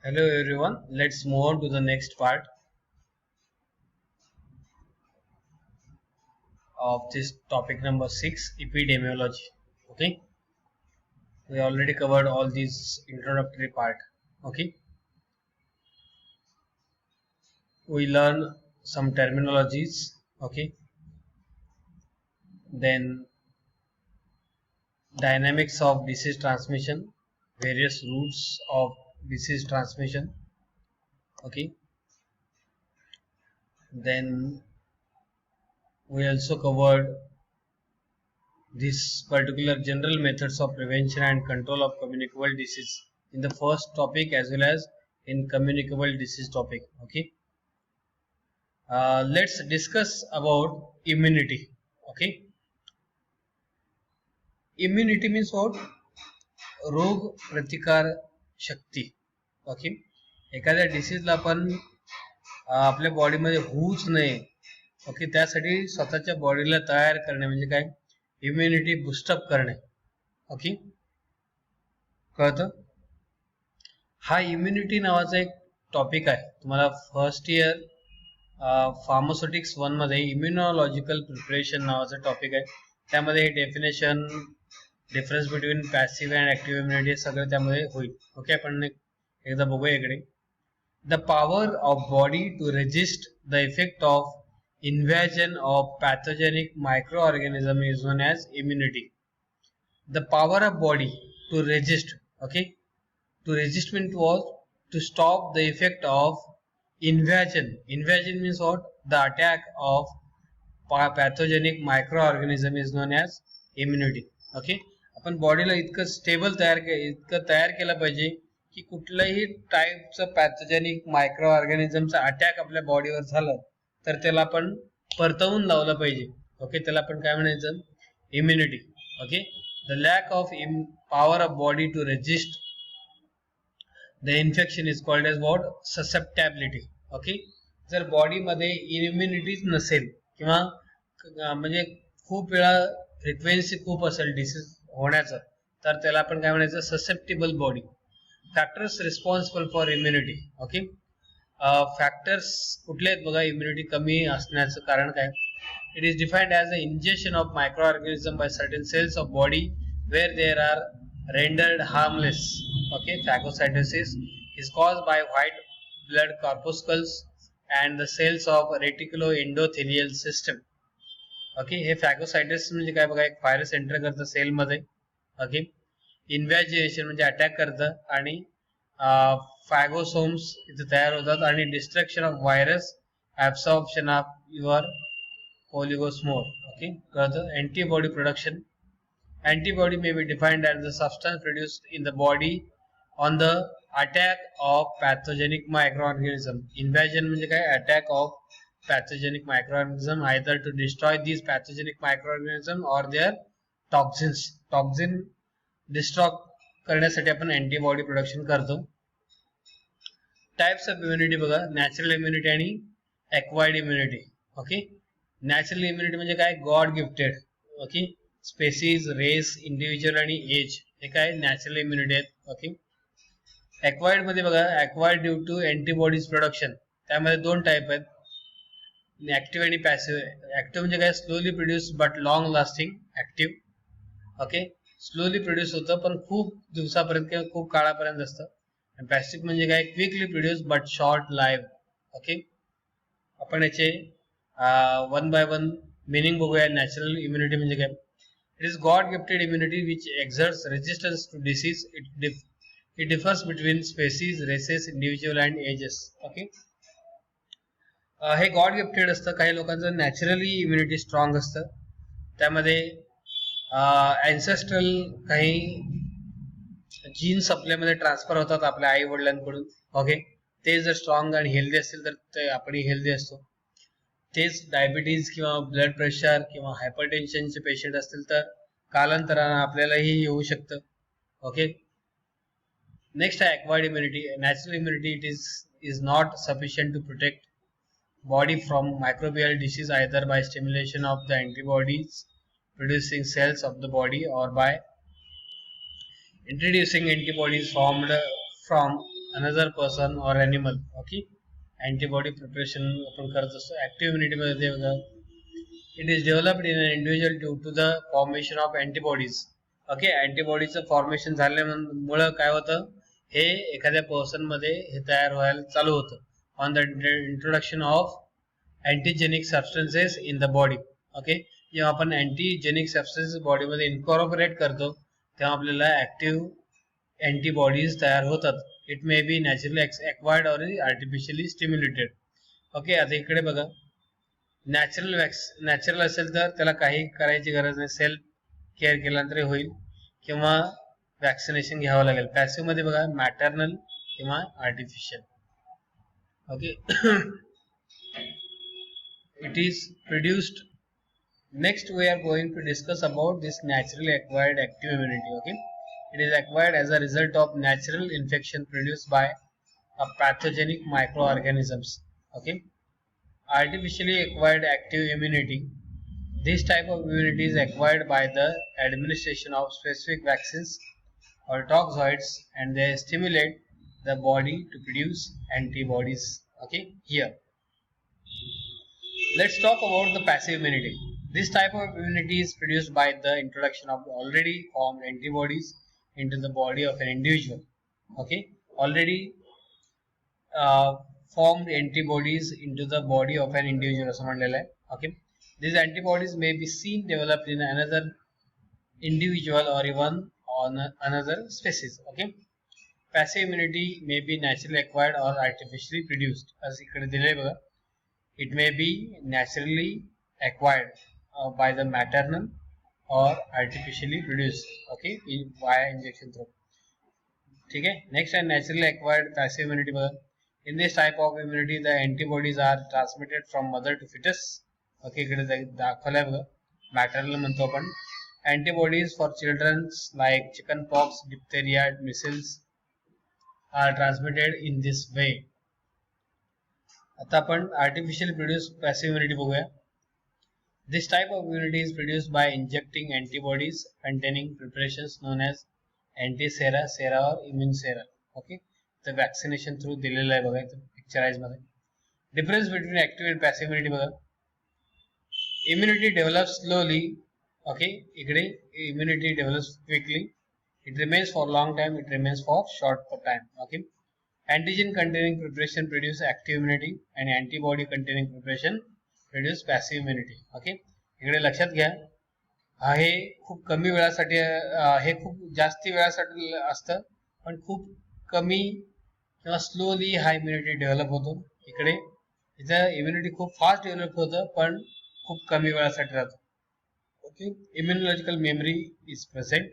Hello everyone, let's move on to the next part of this topic number 6, epidemiology. Okay, we already covered all these introductory part. Okay, we learn some terminologies. Okay, then dynamics of disease transmission, various routes of disease transmission. Okay, then we also covered this particular general methods of prevention and control of communicable disease in the first topic as well as in communicable disease topic. Okay, let's discuss about immunity. Okay, immunity means what? रोग प्रतिकार शक्ती. Okay, एखाद्या डिसीजला आपण आपल्या बॉडीमध्ये होऊच नये. Okay, त्यासाठी स्वतःच्या बॉडीला तयार करणे म्हणजे काय? इम्युनिटी बूस्टअप करणे. ओके, कळतं? हा इम्युनिटी नावाचा एक टॉपिक आहे. तुम्हाला फर्स्ट इयर फार्मास्युटिक्स 1 मध्ये इम्युनॉलॉजिकल प्रिपरेशन नावाचा टॉपिक आहे. त्यामध्ये definition, difference between passive and active immunity सगळं त्यामध्ये होईल. ओके, आपण एकदा बघूया इकडे. The power of body to resist the effect of invasion of pathogenic microorganism is known as immunity. The power of body to resist. Okay, to resist means was to stop the effect of invasion. Invasion means what? The attack of pathogenic microorganism is known as immunity. Okay, आपण बॉडीला इतकं तयार केलं पाहिजे की कुठल्याही टाईपचं pathogenic micro ऑर्गॅनिझमचा attack आपल्या बॉडीवर झालं तर त्याला आपण परतवून लावलं पाहिजे. ओके, त्याला आपण काय म्हणायचं? Immunity. Okay, the lack of power of body to resist the infection is called as what? Susceptibility. Okay, जर बॉडीमध्ये इम्युनिटीच नसेल किंवा म्हणजे खूप वेळा फ्रिक्वेन्सी खूप असेल डिसीज होण्याचं तर त्याला आपण काय म्हणायचं? Susceptible body. Factors responsible for immunity. Okay, factors कुठले आहेत बघा इम्युनिटी कमी असण्याचं कारण काय? It is defined as a injection of microorganism by certain cells of body where there are rendered harmless. Okay, phagocytosis is caused by white blood corpuscles and the cells of reticuloendothelial system. Okay, हे phagocytosis म्हणजे काय बघा? एक virus enter करतं सेलमध्ये. Okay, इन्व्हॅजिएशन म्हणजे attack करतं आणि फॅगोसोम्स इथे तयार होतात आणि destruction of virus, absorption of your ओलिगोस्मोर. ओके, कळतं? Antibody production. Antibody may be defined as the substance produced in the body on the attack of pathogenic microorganism. Invasion म्हणजे काय? Attack of pathogenic microorganism, either to destroy these pathogenic microorganism or their toxins. Toxin destroy करण्यासाठी आपण antibody production करतो. Types of immunity बघा, natural immunity आणि acquired immunity. Okay, natural immunity म्हणजे काय? God gifted. Okay, species, race, individual आणि age हे काय? नॅचरल इम्युनिटी आहेत. ओके, एक्वायर्ड मध्ये बघा, acquired due to antibodies production. त्यामध्ये दोन टाईप आहेत, ऍक्टिव्ह आणि पॅसिव्ह. ऍक्टिव्ह म्हणजे काय? Slowly produce but long lasting. Active. Okay, slowly produce होतं पण खूप दिवसापर्यंत किंवा खूप काळापर्यंत असतं. आणि पॅसिव्ह म्हणजे काय? Quickly produce but short live. Okay, आपण याचे वन बाय वन मिनिंग बघूया. नॅचरल इम्युनिटी म्हणजे काय? It is God-gifted immunity which exerts resistance to disease. It differs between species, races, individual and ages. Okay. हे god gifted असतं. काही लोकांचं naturally immunity strong असतं. त्यामध्ये अँसेस्ट्रल काही जीन्स आपल्यामध्ये ट्रान्सफर होतात आपल्या आई वडिलांकडून. ओके, ते जर स्ट्रॉंग आणि हेल्दी असतील तर ते आपणही हेल्दी असतो. तेच डायबिटीज किंवा ब्लड प्रेशर किंवा हायपरटेन्शनचे पेशंट असतील तर कालांतरानं आपल्यालाही येऊ शकतं. ओके, नेक्स्ट आहे acquired immunity. Natural immunity is not sufficient to protect body from microbial disease either by stimulation of the antibodies producing cells of the body or by introducing antibodies formed from another person or animal. Okay, antibody preparation आपण करत असतो. Active इम्युनिटीमध्ये बघा, it is developed in an individual due to the formation of antibodies. Okay, अँटीबॉडीचं formation झाल्यामुळं काय होतं, हे एखाद्या पर्सन मध्ये हे तयार व्हायला चालू होतं on the introduction of antigenic substances in the body. Okay, जेव्हा आपण अँटीजेनिक सबस्टन्सेस बॉडीमध्ये इन्कॉर्पोरेट करतो तेव्हा आपल्याला ऍक्टिव्ह अँटीबॉडीज तयार होतात. It may be naturally acquired और आर्टिफिशियली स्टिम्युलेटेड. ओके, आता इकडे बघा, नॅचरल असेल तर त्याला काही करायची गरज नाही, सेल्फ केअर केल्यानंतर होईल, किंवा वॅक्सिनेशन घ्यावं लागेल. पॅसिव्ह मध्ये बघा, मॅटर्नल किंवा artificial. Okay, it is produced. Next we are going to discuss about this naturally acquired active immunity. Okay, it is acquired as a result of natural infection produced by a pathogenic microorganisms. Okay, artificially acquired active immunity, this type of immunity is acquired by the administration of specific vaccines or toxoids, and they stimulate the body to produce antibodies. Okay, here let's talk about the passive immunity. This type of immunity is produced by the introduction of already formed antibodies into the body of an individual. Okay, already formed antibodies into the body of an individual असं म्हणलेलं आहे. Okay, these antibodies may be seen developed in another individual or even on another species. Okay, passive immunity may be naturally acquired or artificially produced. as इकडे दिले बघा, it may be naturally acquired by the maternal or artificially produced. Okay, via injection through. ठीक है. Next आहे naturally acquired passive immunity. बघा, in this type of immunity the antibodies are transmitted from mother to fetus. Okay, इकडे दाखवलंय बघा, maternal म्हणतो आपण. Antibodies for children like chicken pox, diphtheria, measles are transmitted in this way. आता आपण artificial produce passive immunity बघूया. This type of immunity is produced by injecting antibodies containing preparations known as antisera, sera or immune sera. Okay, तर vaccination through दिलेलं आहे बघा इथं picturise मध्ये. Difference between active and passive immunity बघा. Immunity develop slowly. Okay, इकडे immunity develop quickly. It remains for long time, it remains for short time. Okay, antigen containing preparation produce active immunity and antibody containing preparation produce passive immunity. Okay, इकडे लक्षात घ्या, हे खूप कमी वेळासाठी, हे खूप जास्ती वेळासाठी असतं, पण खूप कमी किंवा स्लोली हा इम्युनिटी डेव्हलप होतो. इकडे इथं इम्युनिटी खूप फास्ट डेव्हलप होतं, पण खूप कमी वेळासाठी राहतं. Okay, immunological memory is present,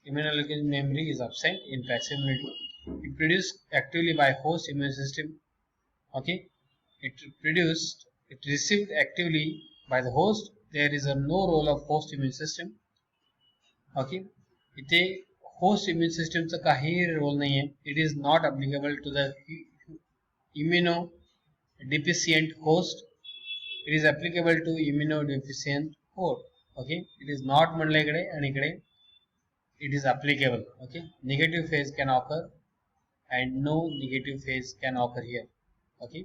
immunological memory is absent in passive immunity. It produced actively by host immune system. Okay, it received actively by the host. There is no role of host immune system. Okay, इथे host immune system चा काही role नाहीये. It is not applicable to the immunodeficient host. It is applicable to immunodeficient host. Okay, it is not म्हणलं इकडे, आणि इकडे it is applicable. Okay, negative phase can occur and no negative phase can occur here. Okay,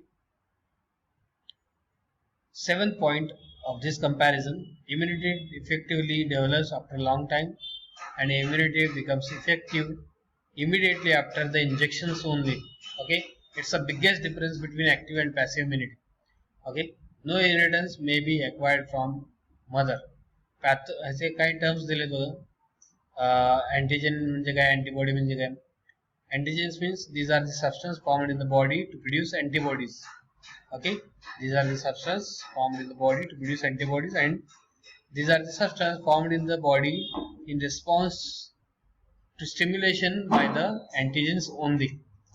seventh point of this comparison, immunity effectively develops after a long time and immunity becomes effective immediately after the injections only. Okay, it's the biggest difference between active and passive immunity. Okay, no inheritance may be acquired from mother. असे काही terms दिले बघा. Antigen म्हणजे काय, antibody म्हणजे काय. Antigens means these are the substances formed in the body to produce antibodies. Okay, these are the substances formed in the body to produce antibodies, and these are the substances formed in the body in response to stimulation by the antigens only.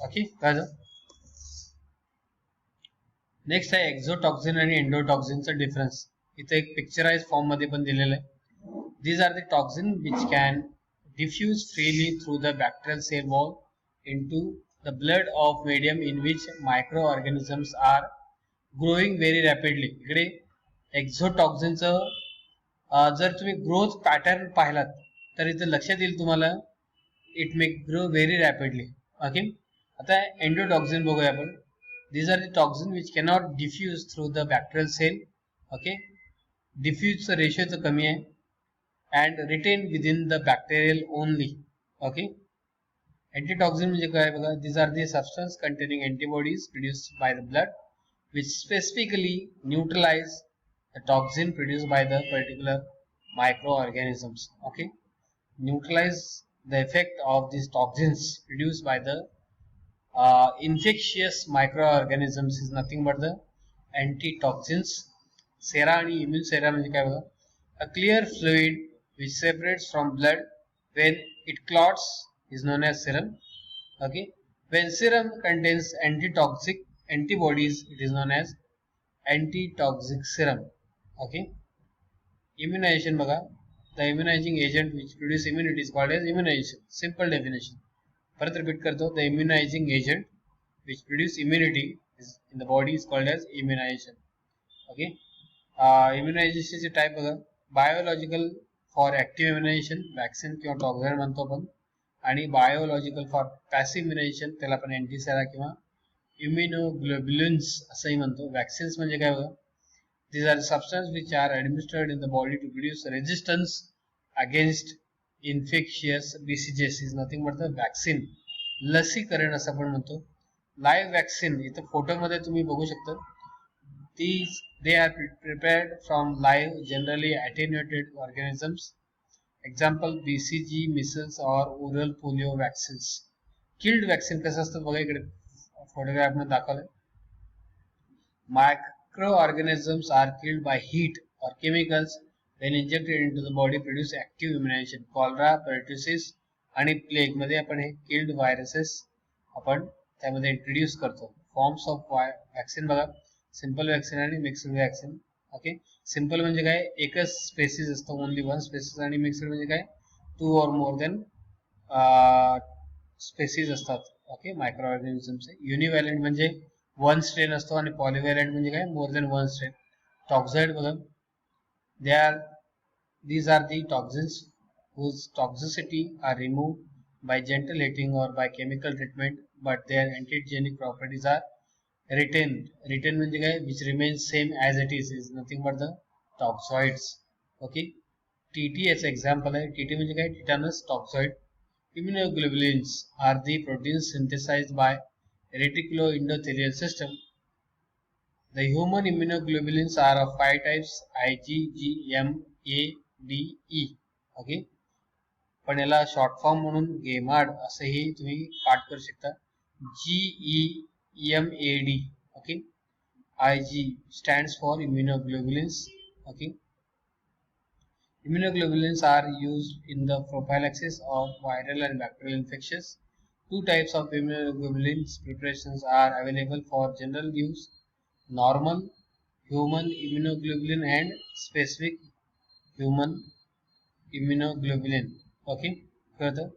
Okay, next आहे एक्झोटॉक्सिन आणि एंडोटॉक्सिनचा difference. इथे एक picturise form मध्ये पण दिलेलं आहे. These are the toxins which can diffuse freely through the bacterial cell wall into the blood of medium in which microorganisms are growing very rapidly. इकडे एक्झोटॉक्सिनचं जर तुम्ही ग्रोथ पॅटर्न पाहिलात तर इथे लक्षात येईल तुम्हाला, it may grow very rapidly. Okay, आता एंडोटॉक्सिन बघूया आपण. These are the toxin which cannot diffuse through the bacterial cell. Okay, diffuse ratio तर कमी आहे and retain within the bacterial only. Okay, antitoxin म्हणजे काय बघा. These are the substance containing antibodies produced by the blood which specifically neutralize the toxin produced by the particular microorganisms. Okay, neutralize the effect of these toxins produced by the infectious microorganisms is nothing but the antitoxins. Sera and immune sera म्हणजे काय बघा. A clear fluid which separates from blood when it clots is known as serum. Okay, when serum contains antitoxic antibodies, it is known as antitoxic serum. Okay, immunization बघा. The immunizing agent which produce immunity is called as immunization. Simple definition. परत repeat करतो. The immunizing agent which produce immunity is in the body is called as immunization. Okay, immunization चे type बघा. Biological for active immunisation vaccine किंवा टॉक्झाइड म्हणतो आपण, आणि biological for passive immunisation त्याला आपण अँटीसेरा किंवा इम्युनोग्लोब्युलिन्स असंही म्हणतो. वॅक्सिन्स म्हणजे काय बघा. These are the substances which are administered in the body to produce resistance against infectious diseases is nothing but the vaccine. लसीकरण असं आपण म्हणतो. लाईव्ह वॅक्सिन इथं फोटोमध्ये तुम्ही बघू शकता. They are prepared from live generally attenuated organisms. Example BCG, measles or oral polio vaccines. Killed vaccine कसं असतं बघा. इकडे फोटोग्राफ मध्ये दाखवलंय. Microorganisms are killed by heat or chemicals when injected into the body produce active immunization. Cholera, pertussis आणि plague मध्ये आपण हे किल्ड व्हायरसेस आपण त्यामध्ये इंट्रोड्यूस करतो. फॉर्म्स ऑफ वॅक्सिन बघा. सिंपल वॅक्सिन आणि मिक्स्ड वॅक्सिन. ओके, सिंपल म्हणजे काय, एकच स्पेसिस असतं, ओनली वन स्पेसिस, आणि मिक्स्ड म्हणजे काय, 2 or more than स्पेसिस असतात. ओके, मायक्रो ऑर्गॅनिझमचे. युनिव्हॅलेंट म्हणजे वन स्ट्रेन असतो आणि पॉलिव्हॅलेंट म्हणजे काय, more than one strain. Toxoid बघा. These are the toxins whose toxicity are removed by gentle heating or by chemical treatment, but their antigenic properties are retained. Retained म्हणजे काय, which remains same as it is nothing but the toxoids. Okay, TT याचं example आहे. TT म्हणजे काय, tetanus toxoid. Immunoglobulins are the proteins synthesized by reticuloendothelial system. The human immunoglobulins are of 5 types: IgG, M, A, D, E. Okay, पण याला short form म्हणून गेमाड असंही तुम्ही पाठ करू शकता. GEMAD. Okay, IG stands for immunoglobulins. Okay, immunoglobulins are used in the prophylaxis of viral and bacterial infections. 2 types of immunoglobulins preparations are available for general use: normal human immunoglobulin and specific human immunoglobulin. Okay, कळतं.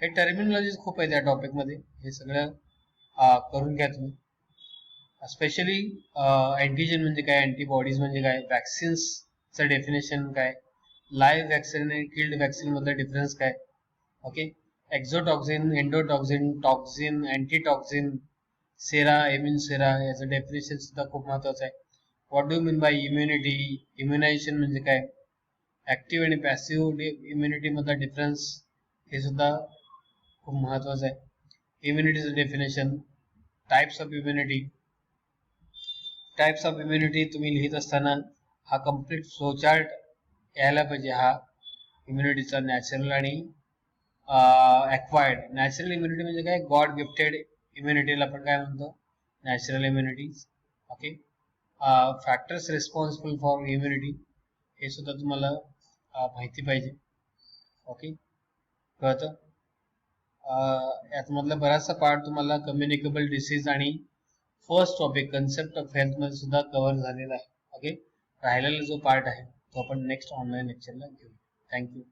हे terminology खूप आहे त्या topic मध्ये, हे सगळं करून घ्या तुम्ही. Specially antigen म्हणजे काय, अँटीबॉडीज म्हणजे काय, वॅक्सिन्सचं डेफिनेशन काय, लाईव्ह वॅक्सिन आणि किल्ड वॅक्सिन मधला डिफरन्स काय. Okay, exotoxin, endotoxin, toxin, antitoxin, sera, immune sera याचं डेफिनेशन सुद्धा खूप महत्वाचं आहे. What do mean by immunity, immunization म्हणजे काय, ऍक्टिव्ह आणि पॅसिव्ह इम्युनिटी मधला डिफरन्स हे सुद्धा खूप महत्वाचं आहे. इम्युनिटीचं definition, types of immunity. Types of immunity तुम्ही लिहित असताना हा कम्प्लीट फ्लोचार्ट यायला पाहिजे. हा इम्युनिटीचा नॅचरल आणि ॲक्वायर्ड. नॅचरल इम्युनिटी म्हणजे काय, गॉड गिफ्टेड इम्युनिटीला आपण काय म्हणतो, natural immunity. Okay, factors responsible for immunity हे सुद्धा तुम्हाला माहिती पाहिजे. ओके, कळतं. यातमधला बराचसा पार्ट तुम्हाला कम्युनिकेबल डिसीज आणि first topic concept of health मध्ये सुद्धा कव्हर झालेला आहे. ओके, राहिलेला जो पार्ट आहे तो आपण नेक्स्ट ऑनलाईन लेक्चरला घेऊ. थँक्यू.